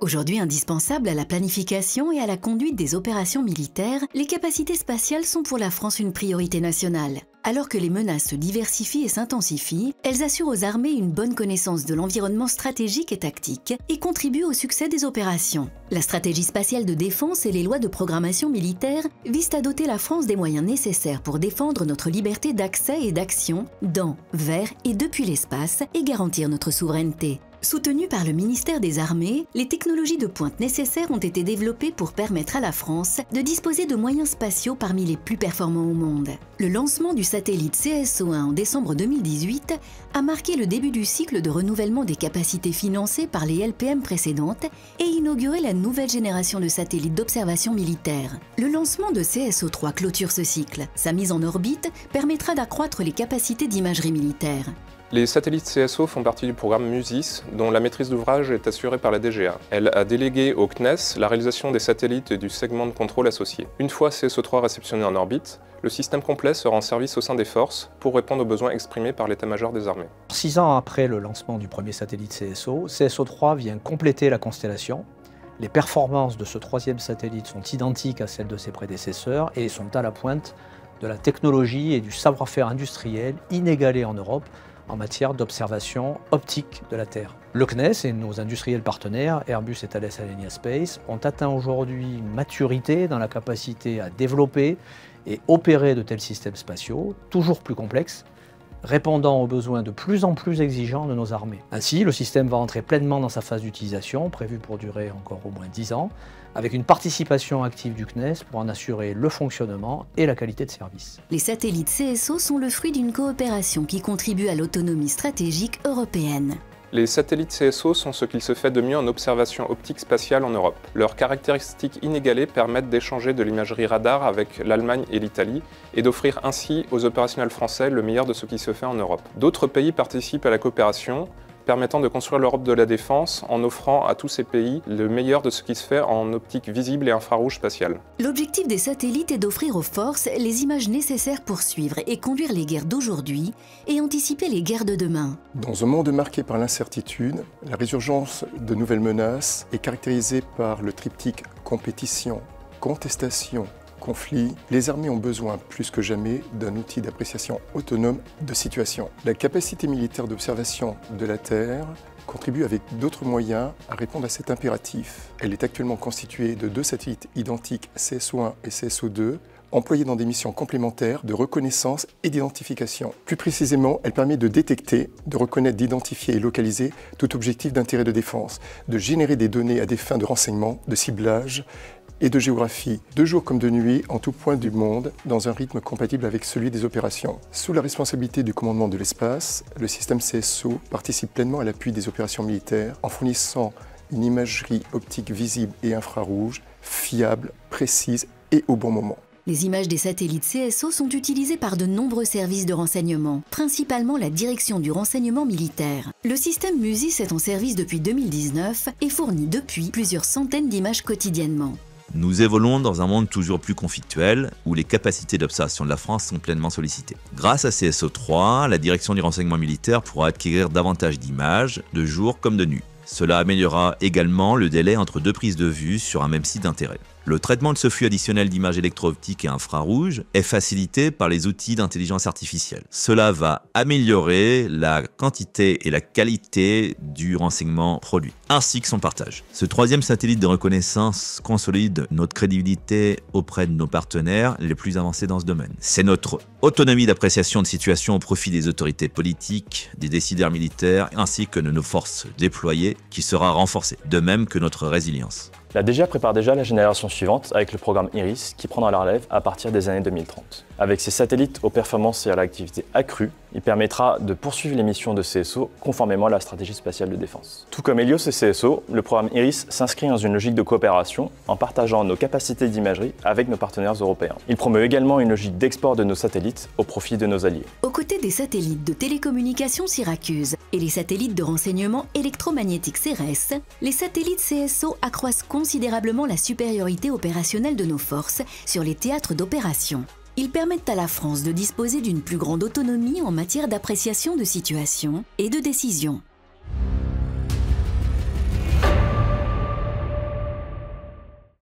Aujourd'hui indispensable à la planification et à la conduite des opérations militaires, les capacités spatiales sont pour la France une priorité nationale. Alors que les menaces se diversifient et s'intensifient, elles assurent aux armées une bonne connaissance de l'environnement stratégique et tactique et contribuent au succès des opérations. La stratégie spatiale de défense et les lois de programmation militaire visent à doter la France des moyens nécessaires pour défendre notre liberté d'accès et d'action dans, vers et depuis l'espace et garantir notre souveraineté. Soutenues par le ministère des Armées, les technologies de pointe nécessaires ont été développées pour permettre à la France de disposer de moyens spatiaux parmi les plus performants au monde. Le lancement du satellite CSO-1 en décembre 2018 a marqué le début du cycle de renouvellement des capacités financées par les LPM précédentes et inauguré la nouvelle génération de satellites d'observation militaire. Le lancement de CSO-3 clôture ce cycle. Sa mise en orbite permettra d'accroître les capacités d'imagerie militaire. Les satellites CSO font partie du programme MUSIS, dont la maîtrise d'ouvrage est assurée par la DGA. Elle a délégué au CNES la réalisation des satellites et du segment de contrôle associé. Une fois CSO-3 réceptionné en orbite, le système complet sera en service au sein des forces pour répondre aux besoins exprimés par l'état-major des armées. 6 ans après le lancement du premier satellite CSO, CSO-3 vient compléter la constellation. Les performances de ce troisième satellite sont identiques à celles de ses prédécesseurs et sont à la pointe de la technologie et du savoir-faire industriel inégalé en Europe en matière d'observation optique de la Terre. Le CNES et nos industriels partenaires, Airbus et Thales Alenia Space, ont atteint aujourd'hui une maturité dans la capacité à développer et opérer de tels systèmes spatiaux, toujours plus complexes, répondant aux besoins de plus en plus exigeants de nos armées. Ainsi, le système va entrer pleinement dans sa phase d'utilisation, prévue pour durer encore au moins 10 ans, avec une participation active du CNES pour en assurer le fonctionnement et la qualité de service. Les satellites CSO sont le fruit d'une coopération qui contribue à l'autonomie stratégique européenne. Les satellites CSO sont ce qu'il se fait de mieux en observation optique spatiale en Europe. Leurs caractéristiques inégalées permettent d'échanger de l'imagerie radar avec l'Allemagne et l'Italie et d'offrir ainsi aux opérationnels français le meilleur de ce qui se fait en Europe. D'autres pays participent à la coopération, permettant de construire l'Europe de la défense en offrant à tous ces pays le meilleur de ce qui se fait en optique visible et infrarouge spatiale. L'objectif des satellites est d'offrir aux forces les images nécessaires pour suivre et conduire les guerres d'aujourd'hui et anticiper les guerres de demain. Dans un monde marqué par l'incertitude, la résurgence de nouvelles menaces est caractérisée par le triptyque compétition, contestation, conflit, les armées ont besoin plus que jamais d'un outil d'appréciation autonome de situation. La capacité militaire d'observation de la Terre contribue avec d'autres moyens à répondre à cet impératif. Elle est actuellement constituée de 2 satellites identiques CSO-1 et CSO-2, employés dans des missions complémentaires de reconnaissance et d'identification. Plus précisément, elle permet de détecter, de reconnaître, d'identifier et localiser tout objectif d'intérêt de défense, de générer des données à des fins de renseignement, de ciblage et de géographie, de jour comme de nuit, en tout point du monde, dans un rythme compatible avec celui des opérations. Sous la responsabilité du commandement de l'espace, le système CSO participe pleinement à l'appui des opérations militaires en fournissant une imagerie optique visible et infrarouge, fiable, précise et au bon moment. Les images des satellites CSO sont utilisées par de nombreux services de renseignement, principalement la direction du renseignement militaire. Le système MUSIS est en service depuis 2019 et fournit depuis plusieurs centaines d'images quotidiennement. Nous évoluons dans un monde toujours plus conflictuel où les capacités d'observation de la France sont pleinement sollicitées. Grâce à CSO-3, la direction du renseignement militaire pourra acquérir davantage d'images, de jour comme de nuit. Cela améliorera également le délai entre 2 prises de vue sur un même site d'intérêt. Le traitement de ce flux additionnel d'images électro-optiques et infrarouges est facilité par les outils d'intelligence artificielle. Cela va améliorer la quantité et la qualité du renseignement produit, ainsi que son partage. Ce troisième satellite de reconnaissance consolide notre crédibilité auprès de nos partenaires les plus avancés dans ce domaine. C'est notre autonomie d'appréciation de situation au profit des autorités politiques, des décideurs militaires, ainsi que de nos forces déployées qui sera renforcée, de même que notre résilience. La DGA prépare déjà la génération suivante avec le programme IRIS qui prendra la relève à partir des années 2030. Avec ses satellites aux performances et à l'activité accrue, il permettra de poursuivre les missions de CSO conformément à la stratégie spatiale de défense. Tout comme Helios et CSO, le programme IRIS s'inscrit dans une logique de coopération en partageant nos capacités d'imagerie avec nos partenaires européens. Il promeut également une logique d'export de nos satellites au profit de nos alliés. Aux côtés des satellites de télécommunication Syracuse et les satellites de renseignement électromagnétique CERES, les satellites CSO accroissent considérablement la supériorité opérationnelle de nos forces sur les théâtres d'opération. Ils permettent à la France de disposer d'une plus grande autonomie en matière d'appréciation de situation et de décision.